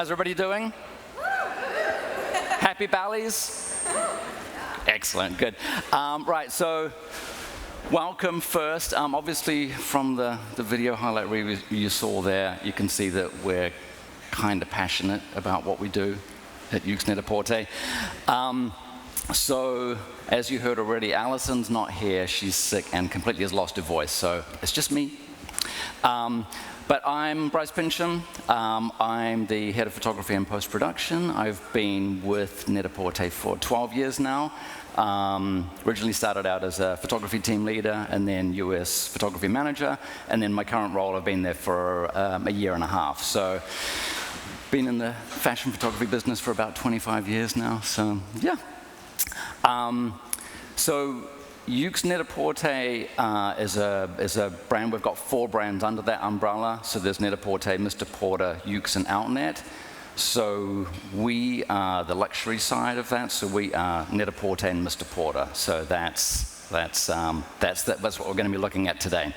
How's everybody doing? Happy Bally's? Excellent, good. Right, so welcome first. Obviously, from the video highlight reel you saw there, you can see that we're kind of passionate about what we do at Yoox Net-A-Porter. So, as you heard already, Alison's not here. She's sick and completely has lost her voice, so it's just me. But I'm Bryce Pincham. I'm the head of photography and post-production. I've been with Net-A-Porter for 12 years now. Originally started out as a photography team leader and then US photography manager. And then my current role, I've been there for a year and a half. So, been in the fashion photography business for about 25 years now. So, yeah. So Yoox Net-A-Porter is a brand. We've got 4 brands under that umbrella. So there's Net-A-Porter, Mr. Porter, Yoox, and Outnet. So we are the luxury side of that. So we are Net-A-Porter and Mr. Porter. So that's what we're going to be looking at today.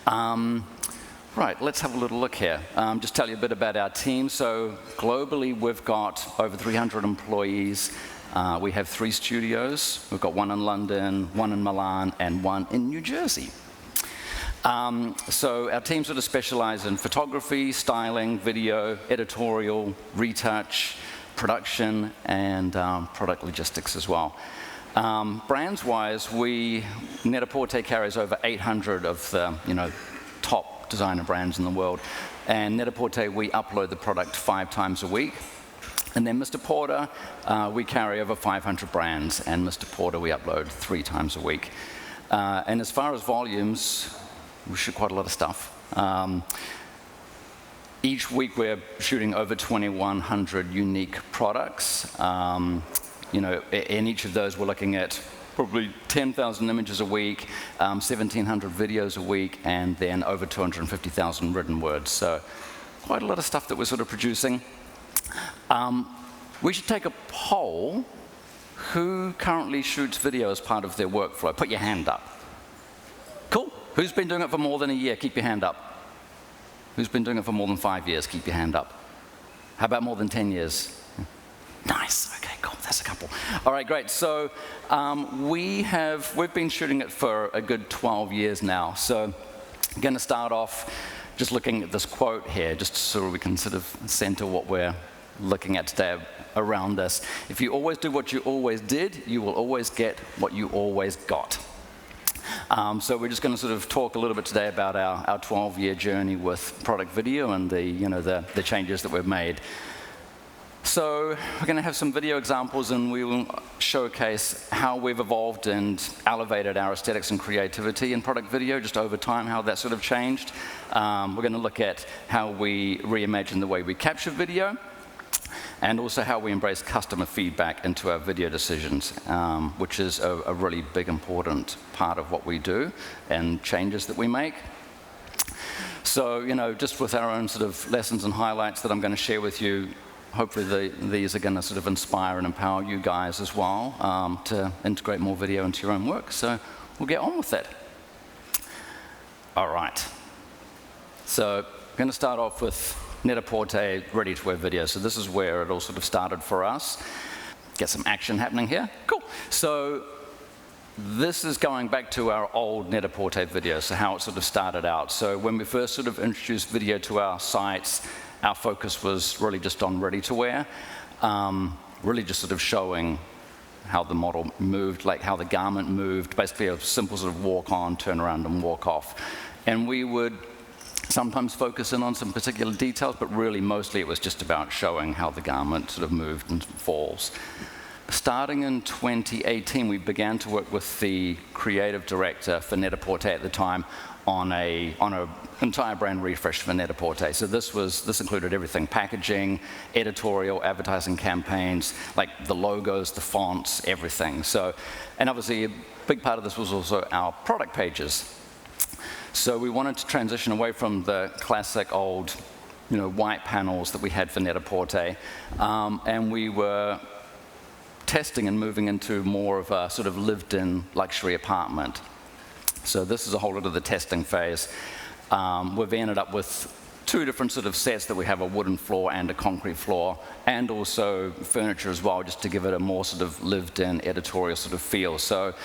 Right, let's have a little look here. Just tell you a bit about our team. So globally, we've got over 300 employees. We have 3 studios. We've got 1 in London, 1 in Milan, and 1 in New Jersey. So our team sort of specialize in photography, styling, video, editorial, retouch, production, and product logistics as well. Brands-wise, Net-A-Porter carries over 800 of the top designer brands in the world. And Net-A-Porter, we upload the product 5 times a week. And then Mr. Porter, we carry over 500 brands, and Mr. Porter we upload 3 times a week. And as far as volumes, we shoot quite a lot of stuff. Each week we're shooting over 2,100 unique products. In each of those we're looking at probably 10,000 images a week, 1,700 videos a week, and then over 250,000 written words. So quite a lot of stuff that we're sort of producing. We should take a poll. Who currently shoots video as part of their workflow? Put your hand up. Cool. Who's been doing it for more than a year? Keep your hand up. Who's been doing it for more than 5 years? Keep your hand up. How about more than 10 years? Nice. Okay, cool. That's a couple. All right, great. So we've been shooting it for a good 12 years now. So I'm going to start off just looking at this quote here, just so we can sort of center what we're looking at today around this. If you always do what you always did, you will always get what you always got. So we're just going to sort of talk a little bit today about our 12-year journey with product video and the changes that we've made. So we're going to have some video examples, and we will showcase how we've evolved and elevated our aesthetics and creativity in product video just over time, how that sort of changed. We're going to look at how we reimagine the way we capture video, and also how we embrace customer feedback into our video decisions, which is a really big, important part of what we do and changes that we make. So, just with our own sort of lessons and highlights that I'm going to share with you, hopefully these are going to sort of inspire and empower you guys as well to integrate more video into your own work. So we'll get on with it. All right. So I'm going to start off with Net-A-Porter ready-to-wear video. So this is where it all sort of started for us. Get some action happening here. Cool. So this is going back to our old Net-A-Porter video, so how it sort of started out. So when we first sort of introduced video to our sites, our focus was really just on ready-to-wear, really just sort of showing how the model moved, like how the garment moved, basically a simple sort of walk on, turn around, and walk off. And we would sometimes focus in on some particular details, but really mostly it was just about showing how the garment sort of moved and falls. Starting in 2018, we began to work with the creative director for Net-A-Porter at the time on a entire brand refresh for Net-A-Porter. So this included everything: packaging, editorial, advertising campaigns, like the logos, the fonts, everything. So, and obviously a big part of this was also our product pages. So we wanted to transition away from the classic old, white panels that we had for Net-A-Porter, and we were testing and moving into more of a sort of lived-in luxury apartment. So this is a whole lot of the testing phase. We've ended up with two different sort of sets that we have, a wooden floor and a concrete floor, and also furniture as well, just to give it a more sort of lived-in editorial sort of feel. So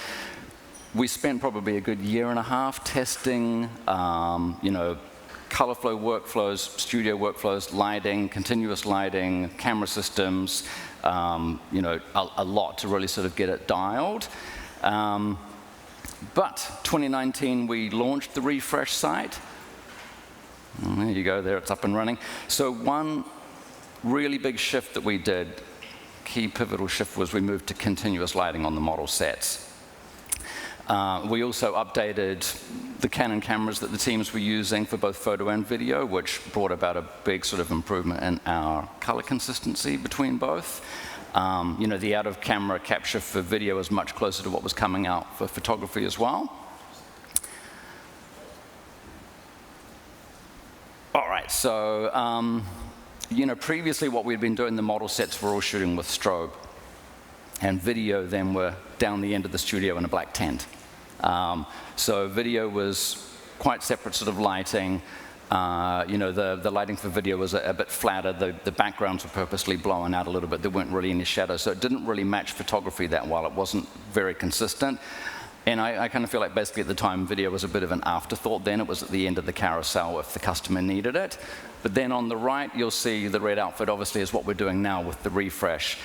we spent probably a good year and a half testing, color flow workflows, studio workflows, lighting, continuous lighting, camera systems, a lot to really sort of get it dialed. But 2019, we launched the refresh site. And there you go, there it's up and running. So one really big shift that we did, key pivotal shift, was we moved to continuous lighting on the model sets. We also updated the Canon cameras that the teams were using for both photo and video, which brought about a big sort of improvement in our color consistency between both. The out-of-camera capture for video is much closer to what was coming out for photography as well. All right, so previously what we'd been doing, the model sets were all shooting with strobe, and video then were down the end of the studio in a black tent. So video was quite separate sort of lighting. The lighting for video was a bit flatter. The backgrounds were purposely blown out a little bit. There weren't really any shadows, so it didn't really match photography that well. It wasn't very consistent. And I kind of feel like basically at the time, video was a bit of an afterthought then. It was at the end of the carousel if the customer needed it. But then on the right, you'll see the red outfit obviously is what we're doing now with the refresh.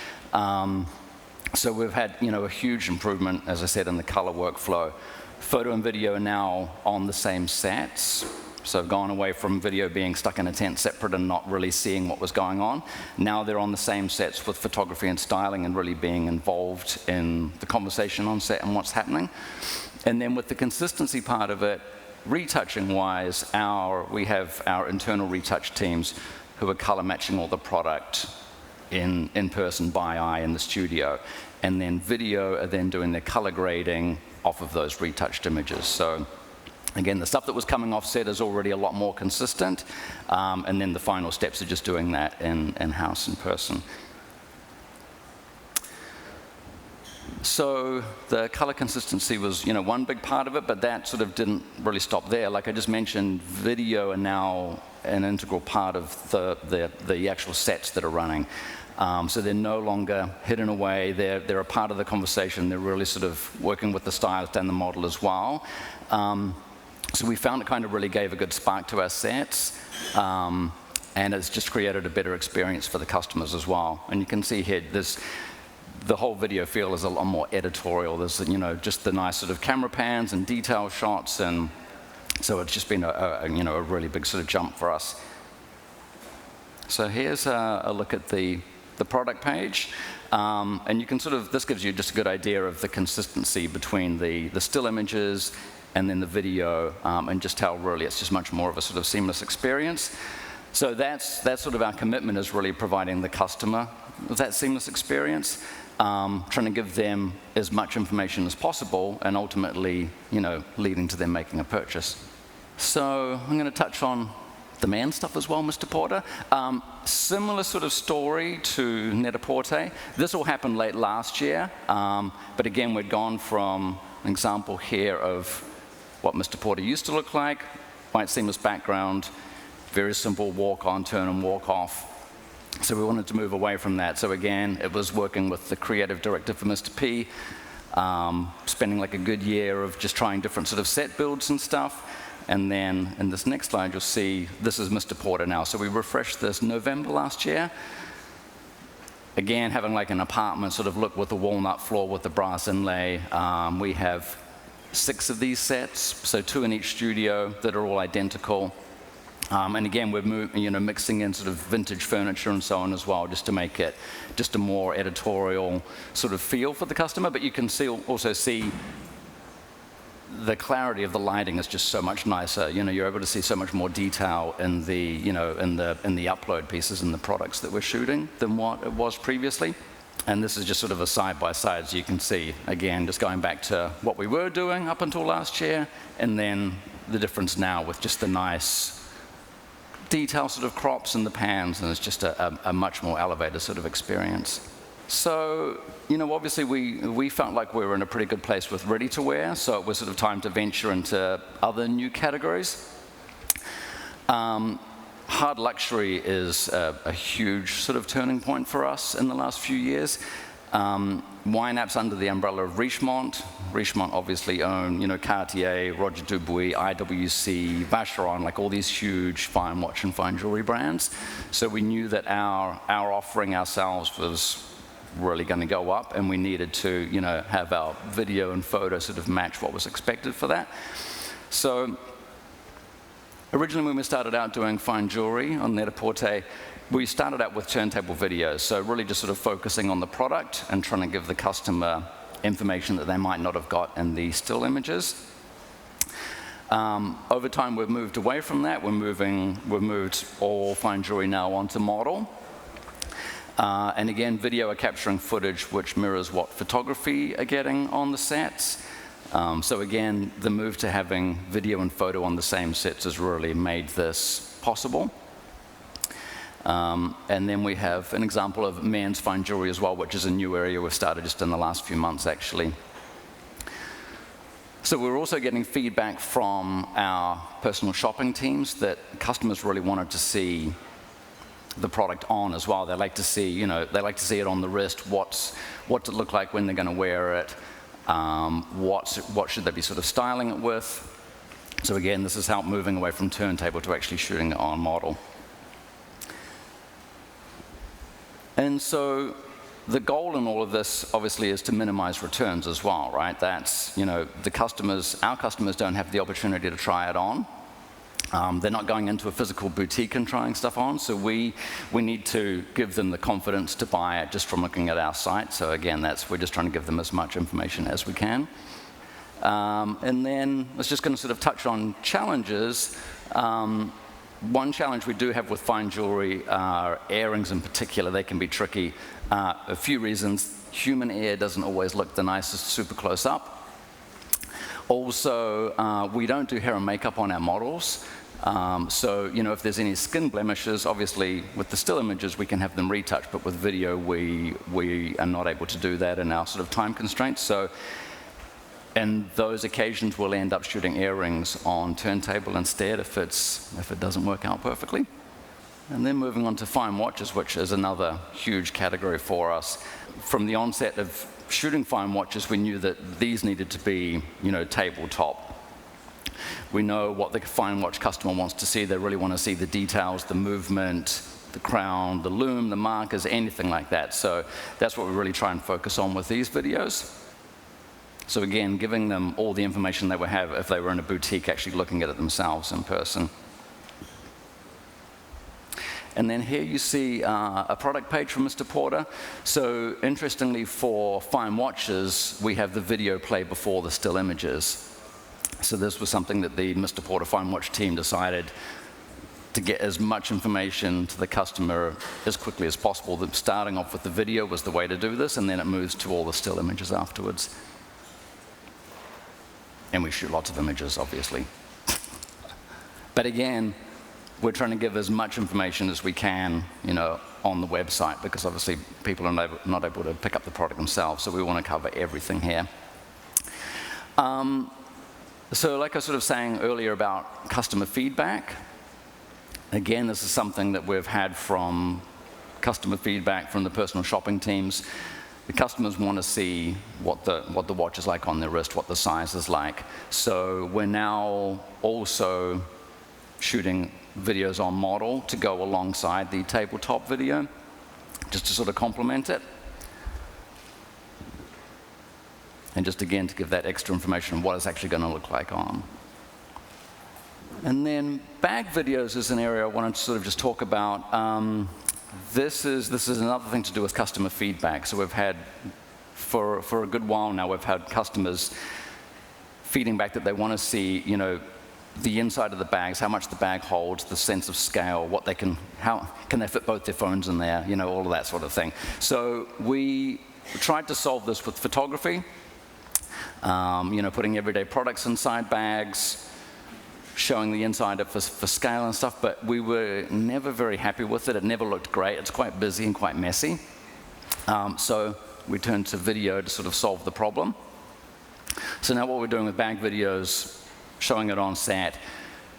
So we've had a huge improvement, as I said, in the color workflow. Photo and video are now on the same sets. So I've gone away from video being stuck in a tent separate and not really seeing what was going on. Now they're on the same sets with photography and styling and really being involved in the conversation on set and what's happening. And then with the consistency part of it, retouching-wise, we have our internal retouch teams who are color matching all the product in person by eye in the studio. And then video are then doing their color grading off of those retouched images. So again, the stuff that was coming off set is already a lot more consistent, and then the final steps are just doing that in-house in person. So the color consistency was one big part of it, but that sort of didn't really stop there. Like I just mentioned, video are now an integral part of the actual sets that are running. So they're no longer hidden away. They're a part of the conversation. They're really sort of working with the stylist and the model as well. So we found it kind of really gave a good spark to our sets, and it's just created a better experience for the customers as well. And you can see here, the whole video feel is a lot more editorial. There's just the nice sort of camera pans and detail shots, and so it's just been a really big sort of jump for us. So here's a look at the product page, and you can this gives you just a good idea of the consistency between the still images and then the video, and just how really it's just much more of a sort of seamless experience. So that's sort of our commitment, is really providing the customer with that seamless experience, trying to give them as much information as possible, and ultimately, leading to them making a purchase. So I'm going to touch on the man stuff as well, Mr. Porter. Similar sort of story to Net-A-Porter. This all happened late last year, but again, we'd gone from an example here of what Mr. Porter used to look like, white seamless background, very simple walk on, turn and walk off. So we wanted to move away from that. So again, it was working with the creative director for Mr. P, spending like a good year of just trying different sort of set builds and stuff. And then in this next slide, you'll see this is Mr. Porter now. So we refreshed this November last year. Again, having like an apartment sort of look with the walnut floor with the brass inlay. We have 6 of these sets, so 2 in each studio that are all identical. And again, we're mixing in sort of vintage furniture and so on as well, just to make it just a more editorial sort of feel for the customer. But you can also see the clarity of the lighting is just so much nicer. You're able to see so much more detail in the in the upload pieces and the products that we're shooting than what it was previously. And this is just sort of a side-by-side, so you can see, again, just going back to what we were doing up until last year, and then the difference now with just the nice detail sort of crops and the pans, and it's just a much more elevated sort of experience. So, obviously we felt like we were in a pretty good place with ready-to-wear, so it was sort of time to venture into other new categories. hard luxury is a huge sort of turning point for us in the last few years. Wine apps under the umbrella of Richemont. Richemont obviously own, Cartier, Roger Dubuis, IWC, Vacheron, like all these huge fine watch and fine jewelry brands. So we knew that our offering ourselves was really going to go up, and we needed to, have our video and photo sort of match what was expected for that. So originally when we started out doing fine jewelry on Net-A-Porter, we started out with turntable videos, so really just sort of focusing on the product and trying to give the customer information that they might not have got in the still images. Over time, we've moved away from that. We've moved all fine jewelry now onto model. And again, video are capturing footage which mirrors what photography are getting on the sets. So again, the move to having video and photo on the same sets has really made this possible. And then we have an example of men's fine jewelry as well, which is a new area we've started just in the last few months, actually. So we're also getting feedback from our personal shopping teams that customers really wanted to see the product on as well. They like to see, they like to see it on the wrist. What's it look like when they're going to wear it? What should they be sort of styling it with? So again, this has helped moving away from turntable to actually shooting it on model. And so the goal in all of this, obviously, is to minimize returns as well, right? That's, our customers don't have the opportunity to try it on. They're not going into a physical boutique and trying stuff on, so we need to give them the confidence to buy it just from looking at our site. So again, we're just trying to give them as much information as we can. And then I was just going to sort of touch on challenges. One challenge we do have with fine jewelry are earrings in particular. They can be tricky. A few reasons. Human ear doesn't always look the nicest super close up. Also, we don't do hair and makeup on our models. So, if there's any skin blemishes, obviously with the still images we can have them retouched, but with video we are not able to do that in our sort of time constraints. So, in those occasions we'll end up shooting earrings on turntable instead if it doesn't work out perfectly. And then moving on to fine watches, which is another huge category for us. From the onset of shooting fine watches, we knew that these needed to be, tabletop. We know what the fine watch customer wants to see. They really want to see the details, the movement, the crown, the lume, the markers, anything like that. So that's what we really try and focus on with these videos. So again, giving them all the information they would have if they were in a boutique actually looking at it themselves in person. And then here you see a product page from Mr. Porter. So interestingly, for fine watches, we have the video play before the still images. So this was something that the Mr. Porter fine watch team decided to get as much information to the customer as quickly as possible. That starting off with the video was the way to do this, and then it moves to all the still images afterwards. And we shoot lots of images, obviously. But again, we're trying to give as much information as we can, on the website, because obviously people are not able to pick up the product themselves, so we want to cover everything here. So like I was sort of saying earlier about customer feedback, again, this is something that we've had from customer feedback from the personal shopping teams. The customers want to see what the watch is like on their wrist, what the size is like. So we're now also shooting videos on model to go alongside the tabletop video, just to sort of complement it. And just again to give that extra information on what it's actually going to look like on. And then bag videos is an area I wanted to sort of just talk about. This is another thing to do with customer feedback. So we've had, for a good while now, we've had customers feeding back that they want to see, the inside of the bags, how much the bag holds, the sense of scale, how can they fit both their phones in there, all of that sort of thing. So we tried to solve this with photography, putting everyday products inside bags, showing the inside for scale and stuff, but we were never very happy with it. It never looked great. It's quite busy and quite messy. So we turned to video to sort of solve the problem. So now what we're doing with bag videos, showing it on set,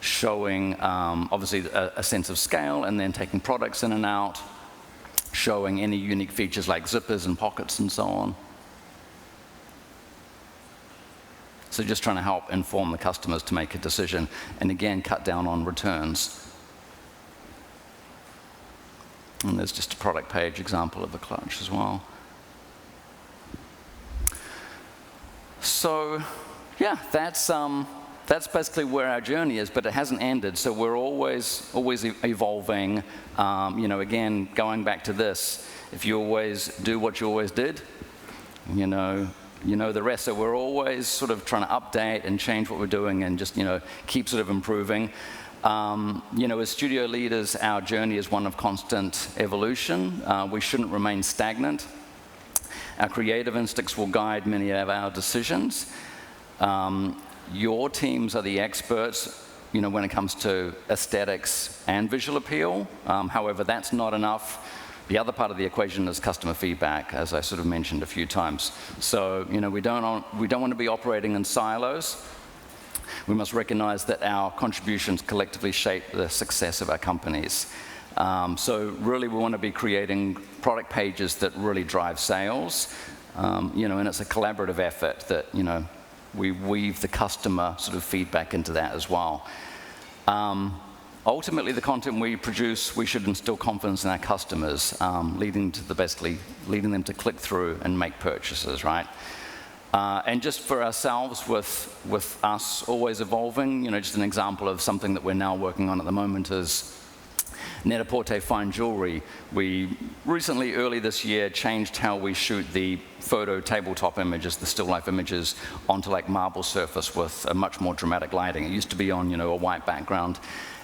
showing, obviously, a sense of scale, and then taking products in and out, showing any unique features like zippers and pockets and so on. So just trying to help inform the customers to make a decision, and again, cut down on returns. And there's just a product page example of the clutch as well. So, yeah, that's basically where our journey is, but it hasn't ended. So we're always evolving. You know, again, going back to this, if you always do what you always did, you know the rest. So we're always sort of trying to update and change what we're doing, and just keep sort of improving. As studio leaders, our journey is one of constant evolution. We shouldn't remain stagnant. Our creative instincts will guide many of our decisions. Your teams are the experts, when it comes to aesthetics and visual appeal. However, that's not enough. The other part of the equation is customer feedback, as I sort of mentioned a few times. So, we don't want to be operating in silos. We must recognize that our contributions collectively shape the success of our companies. So really, we want to be creating product pages that really drive sales, and it's a collaborative effort that, we weave the customer sort of feedback into that as well. Ultimately, the content we produce, we should instill confidence in our customers, leading them to click through and make purchases, right? And just for ourselves, with us always evolving, just an example of something that we're now working on at the moment is Net-A-Porter fine jewelry. We recently, early this year, changed how we shoot the photo tabletop images, the still life images, onto like marble surface with a much more dramatic lighting. It used to be on, a white background.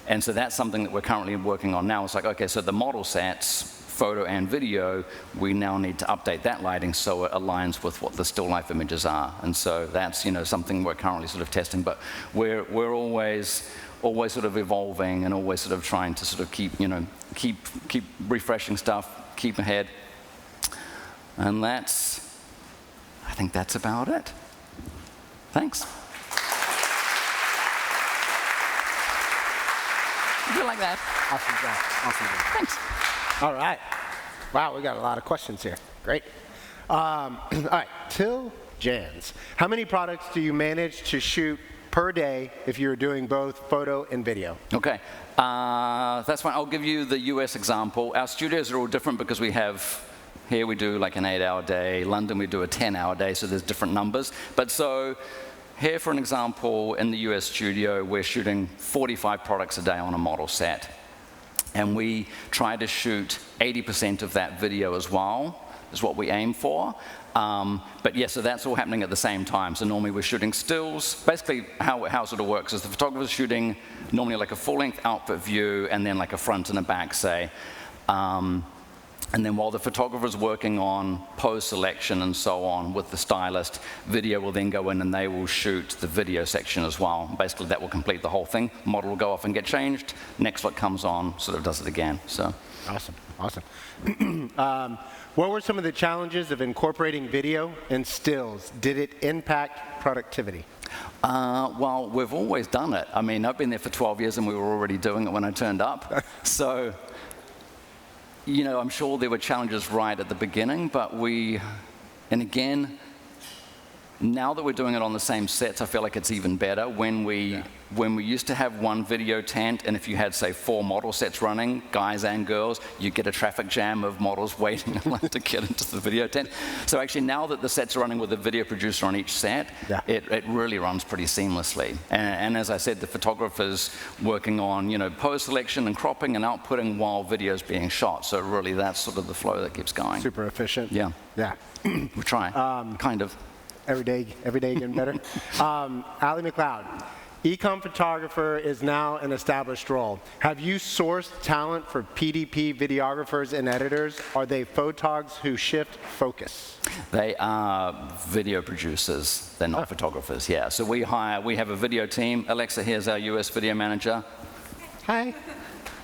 And so that's something that we're currently working on now. It's like, okay, so the model sets, photo and video, we now need to update that lighting so it aligns with what the still life images are. And so that's, something we're currently sort of testing. But we're always sort of evolving and always sort of trying to sort of keep refreshing stuff, keep ahead. And I think that's about it. Thanks. You like that? Awesome job. Awesome job. Thanks. All right. Wow, we got a lot of questions here. Great. All right, Till Jans. How many products do you manage to shoot per day if you're doing both photo and video? Okay, that's fine. I'll give you the US example. Our studios are all different because here we do like an 8-hour day. London, we do a 10-hour day, so there's different numbers. But so here, for an example, in the US studio, we're shooting 45 products a day on a model set. And we try to shoot 80% of that video as well, is what we aim for. But yeah, so that's all happening at the same time. So normally we're shooting stills. Basically, how it sort of works is the photographer's shooting normally like a full-length output view and then like a front and a back, say. And then while the photographer's working on pose selection and so on with the stylist, video will then go in and they will shoot the video section as well. Basically, that will complete the whole thing. Model will go off and get changed. Next look comes on, sort of does it again. So. Awesome, awesome. What were some of the challenges of incorporating video and stills? Did it impact productivity? Well, we've always done it. I mean, I've been there for 12 years and we were already doing it when I turned up. So. I'm sure there were challenges right at the beginning, but and again, now that we're doing it on the same sets, I feel like it's even better. When we used to have one video tent, and if you had, say, 4 model sets running, guys and girls, you get a traffic jam of models waiting in line to get into the video tent. So actually, now that the sets are running with a video producer on each set, it really runs pretty seamlessly. And as I said, the photographer's working on, pose selection and cropping and outputting while video's being shot. So really, that's sort of the flow that keeps going. Super efficient. Yeah. Yeah. We try, kind of. Every day getting better. Ali McLeod, e-com photographer is now an established role. Have you sourced talent for PDP videographers and editors? Are they photogs who shift focus? They are video producers. They're not photographers, yeah. So we have a video team. Alexa here's our US video manager. Hi.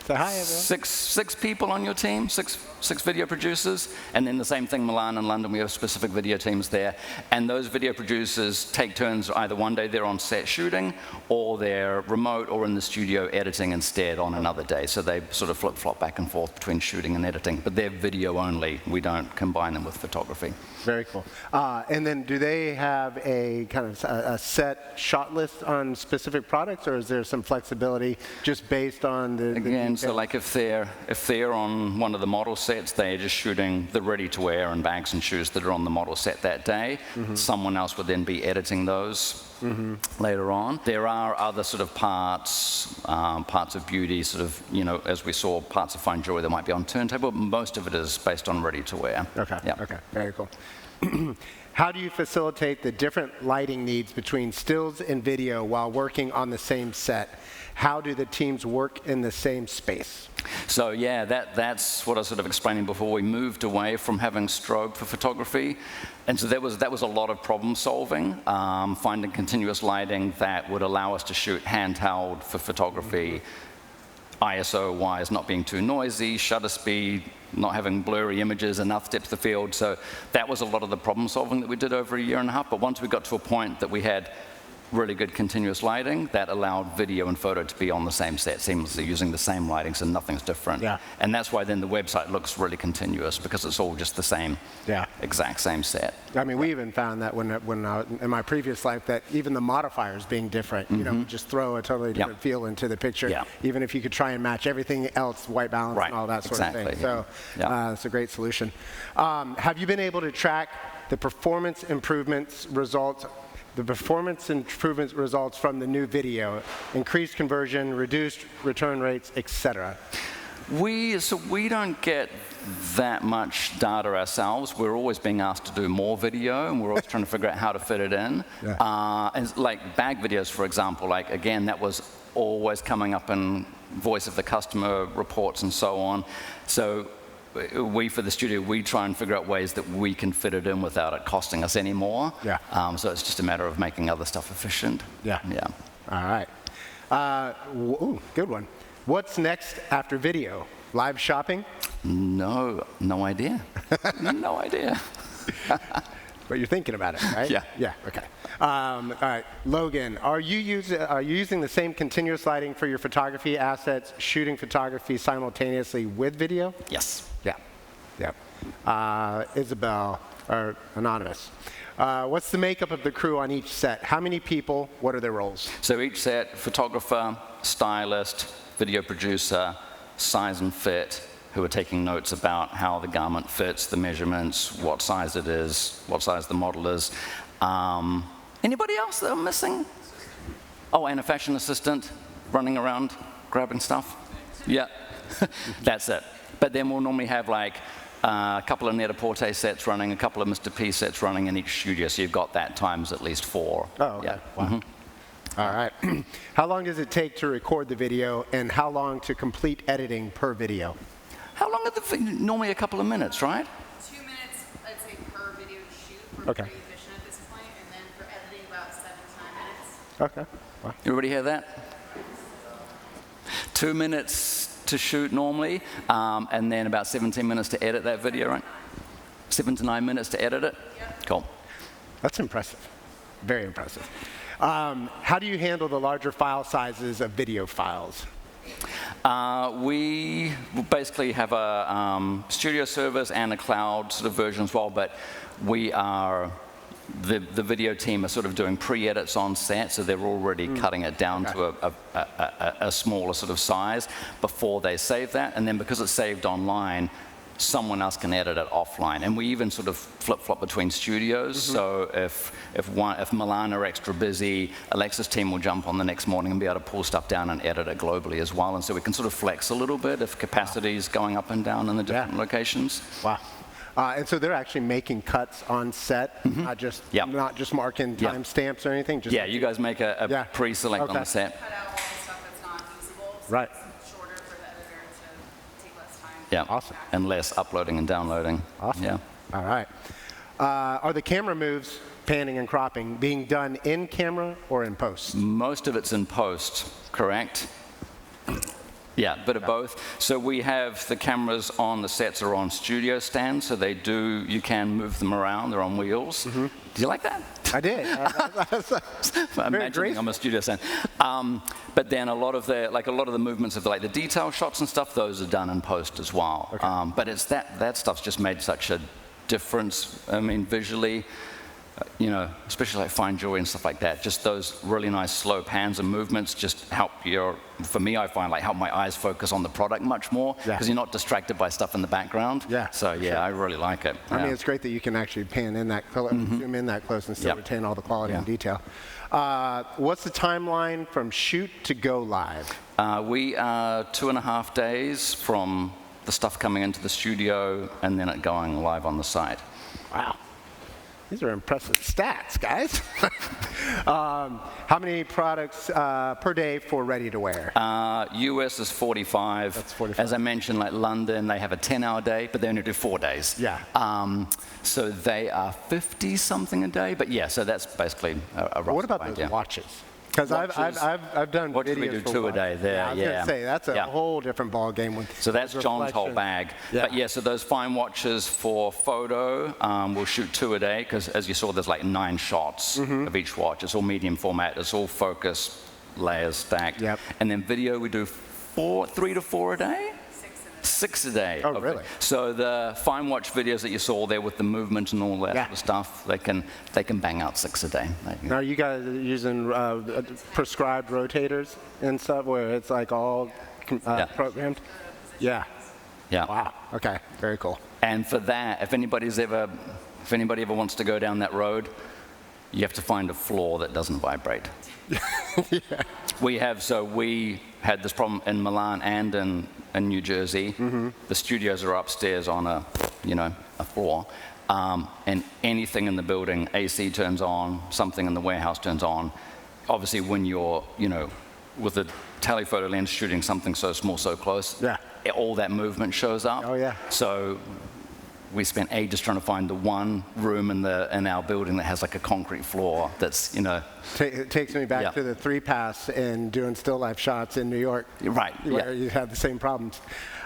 Say hi, everyone. six people on your team, six video producers, and then the same thing, Milan and London, we have specific video teams there, and those video producers take turns. Either one day they're on set shooting, or they're remote or in the studio editing instead on another day, so they sort of flip-flop back and forth between shooting and editing, but they're video only. We don't combine them with photography. Very cool. And then do they have a kind of a set shot list on specific products, or is there some flexibility just based on the Again, so like if they're on one of the model sets, they're just shooting the ready-to-wear and bags and shoes that are on the model set that day. Someone else would then be editing those later on. There are other sort of parts of beauty, sort of, you know, as we saw, parts of fine jewelry that might be on turntable. Most of it is based on ready-to-wear. Okay, Yep. okay, very cool. How do you facilitate the different lighting needs between stills and video while working on the same set? How do the teams work in the same space? So yeah, that's what I was sort of explaining before. We moved away from having strobe for photography, and so that was a lot of problem solving, finding continuous lighting that would allow us to shoot handheld for photography, ISO-wise not being too noisy, shutter speed, not having blurry images, enough depth of field. So that was a lot of the problem solving that we did over a year and a half. But once we got to a point that we had really good continuous lighting, that allowed video and photo to be on the same set seamlessly using the same lighting, so nothing's different. Yeah. And that's why then the website looks really continuous, because it's all just the same, exact same set. I mean, we even found that when in my previous life, that even the modifiers being different, you know, just throw a totally different feel into the picture, even if you could try and match everything else, white balance and all that sort of thing. So it's a great solution. Have you been able to track the performance improvements results from the new video, increased conversion, reduced return rates, etc.? So we don't get that much data ourselves. We're always being asked to do more video, and we're always trying to figure out how to fit it in. And like bag videos, for example, like again, that was always coming up in voice of the customer reports and so on. So for the studio, we try and figure out ways that we can fit it in without it costing us any more. So it's just a matter of making other stuff efficient. All right. Ooh, good one. What's next after video? Live shopping? No idea. No idea. But you're thinking about it, right? Yeah. Okay. All right, Logan, are you using the same continuous lighting for your photography assets, shooting photography simultaneously with video? Yes. Isabel, or Anonymous. What's the makeup of the crew on each set? How many people? What are their roles? So each set, photographer, stylist, video producer, size and fit, who are taking notes about how the garment fits, the measurements, what size it is, what size the model is. Anybody else that I'm missing? Oh, and a fashion assistant running around grabbing stuff. Yeah, that's it. But then we'll normally have like a couple of Net-A-Porter sets running, a couple of Mr. P sets running in each studio, so you've got that times at least 4. Oh, okay. Wow. All right. How long does it take to record the video, and how long to complete editing per video? How long are normally a couple of minutes, right? 2 minutes, I'd say, per video to shoot. We're pretty efficient at this point, and then for editing, about 7 to 9 minutes. Okay. Wow. Everybody hear that? 2 minutes to shoot normally, and then about 17 minutes to edit that video, right? 7 to 9 minutes to edit it? Yep. Cool. That's impressive. Very impressive. How do you handle the larger file sizes of video files? We basically have a studio service and a cloud sort of version as well, but we are, the video team are sort of doing pre-edits on set, so they're already cutting it down to a smaller sort of size before they save that, and then because it's saved online, someone else can edit it offline. And we even sort of flip-flop between studios, so if Milan are extra busy, Alexa's team will jump on the next morning and be able to pull stuff down and edit it globally as well, and so we can sort of flex a little bit if capacity is going up and down in the different locations. Wow. And so they're actually making cuts on set, not just marking timestamps or anything? Just you guys make a pre-select on the set. Cut out all the stuff that's not usable, so Right. it's shorter for the editor to take less time. Yeah, Awesome. and less uploading and downloading. Awesome. Yeah. All right. Are the camera moves, panning and cropping, being done in camera or in post? Most of it's in post, correct? Yeah, a bit of both. So we have the cameras on the sets are on studio stands, so you can move them around. They're on wheels. Do you like that? I did. I'm imagining I'm a studio stand. But then a lot of the movements of the detail shots and stuff, those are done in post as well. Okay. But it's that stuff's just made such a difference. I mean, visually. Especially like fine jewelry and stuff like that, just those really nice slow pans and movements just help for me, I find, help my eyes focus on the product much more, because you're not distracted by stuff in the background. Yeah. So yeah, I really like it. I mean, it's great that you can actually pan in that color, zoom in that close and still retain all the quality and detail. What's the timeline from shoot to go live? We are 2.5 days from the stuff coming into the studio and then it going live on the site. Wow. These are impressive stats, guys. How many products per day for ready to wear? US is 45. That's 45. As I mentioned, like London, they have a 10-hour day, but they only do 4 days. Yeah. So they are 50-something a day, but yeah, so that's basically a rough What about idea. those watches? Because I've done Watches videos we do for 2 a day there, I was going to say, that's a whole different ball game. So that's John's whole bag. Yeah. But yeah, so those fine watches for photo, we'll shoot 2 a day, because as you saw, there's like 9 shots of each watch. It's all medium format. It's all focus, layers stacked. Yep. And then video, we do 3 to 4 a day? 6 a day. Oh, really? So the fine watch videos that you saw there with the movement and all that sort of stuff, they can bang out 6 a day. Now, are you guys using prescribed rotators and stuff where it's like all programmed? Yeah. Yeah. Wow. Okay. Very cool. And for that, if anybody ever wants to go down that road, you have to find a floor that doesn't vibrate. We had this problem in Milan and in New Jersey. The studios are upstairs on a floor, and anything in the building, AC turns on, something in the warehouse turns on. Obviously, when you're, with a telephoto lens shooting something so small, so close, all that movement shows up. Oh, yeah. So we spent ages trying to find the one room in our building that has like a concrete floor that's, It takes me back to the 3-pass and doing still life shots in New York. Right. Where you had the same problems.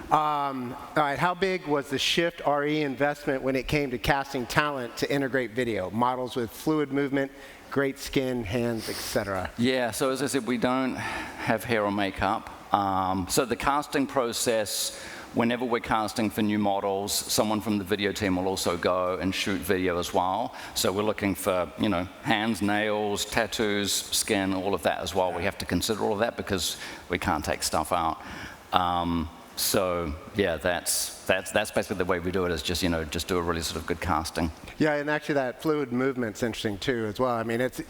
All right, how big was the Shift RE investment when it came to casting talent to integrate video? Models with fluid movement, great skin, hands, etc. Yeah, so as I said, we don't have hair or makeup. So the casting process, whenever we're casting for new models, someone from the video team will also go and shoot video as well. So we're looking for, hands, nails, tattoos, skin, all of that as well. We have to consider all of that because we can't take stuff out. So yeah, that's basically the way we do it, is just do a really sort of good casting. Yeah, and actually that fluid movement's interesting too as well. I mean, it's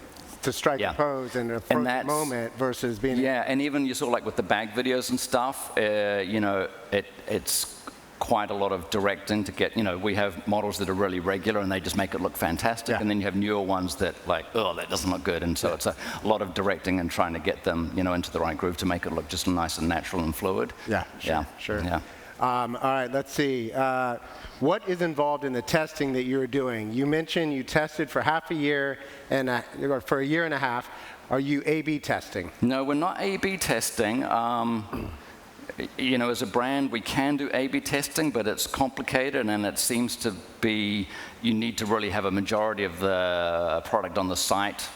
to strike a pose in a moment versus being... Yeah, and even you saw like with the bag videos and stuff, it's quite a lot of directing to get, we have models that are really regular and they just make it look fantastic, and then you have newer ones that that doesn't look good, and so it's a lot of directing and trying to get them, into the right groove to make it look just nice and natural and fluid. Yeah, sure. Yeah. All right, let's see. What is involved in the testing that you're doing? You mentioned you tested for half a year or for a year and a half. Are you A/B testing? No, we're not A/B testing. As a brand, we can do A/B testing, but it's complicated, and it seems to be you need to really have a majority of the product on the site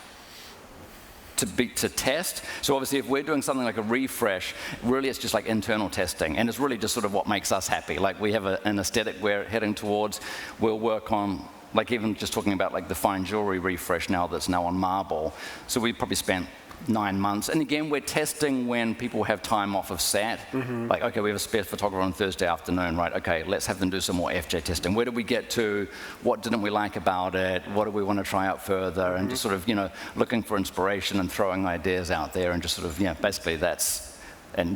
to test. So obviously, if we're doing something like a refresh, really it's just like internal testing, and it's really just sort of what makes us happy. Like we have an aesthetic we're heading towards. We'll work on, like even just talking about like the fine jewelry refresh that's now on marble. So we probably spent 9 months. And again, we're testing when people have time off of set. Like, okay, we have a spare photographer on Thursday afternoon, right? Okay, let's have them do some more FJ testing. Where did we get to? What didn't we like about it? What do we want to try out further? And just sort of, looking for inspiration and throwing ideas out there, and just sort of, basically that's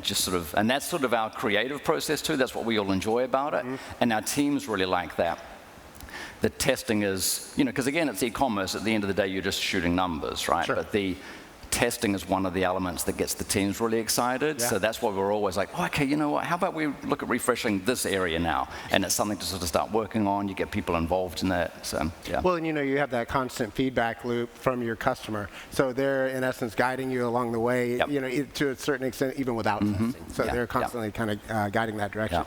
sort of our creative process too. That's what we all enjoy about it. And our teams really like that. The testing is, because again, it's e-commerce. At the end of the day, you're just shooting numbers, right? Sure. But the testing is one of the elements that gets the teams really excited. Yeah. So that's why we're always like, oh, okay, you know what? How about we look at refreshing this area now? And it's something to sort of start working on. You get people involved in that. So, yeah. Well, and you have that constant feedback loop from your customer. So they're, in essence, guiding you along the way, Yep. to a certain extent, even without testing. So Yeah, they're constantly kind of guiding that direction.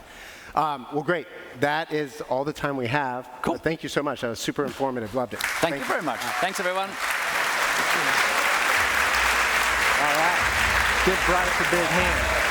Yeah. Well, great. That is all the time we have. Cool. Thank you so much. That was super informative. Loved it. Thank you very much. Thanks, everyone. All right. Give Bryce a big hand.